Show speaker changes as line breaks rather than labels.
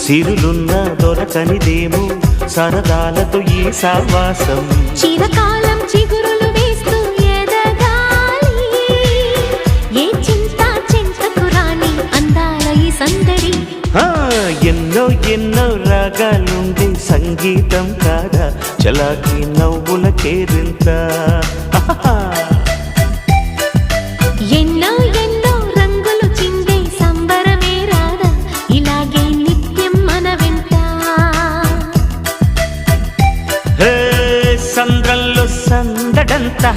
సిరులున్న దొరకనిదేమో సరదాలతో ఈ సావాసం
చిరకాలం చిగురులు వేస్తూ ఎదగాలి ఏ చింత చింతకు రాని అందాల ఈ సందడి
ఎన్నో ఎన్నో రాగాలుండే సంగీతం కాదా చలాకి నవ్వుల కేరింత
ఎన్నో ఎన్నో రంగులు చిందే సంబరమే రాదా ఇలాగే నిత్యం మన వెంట
సంద్రంలో సందడంతా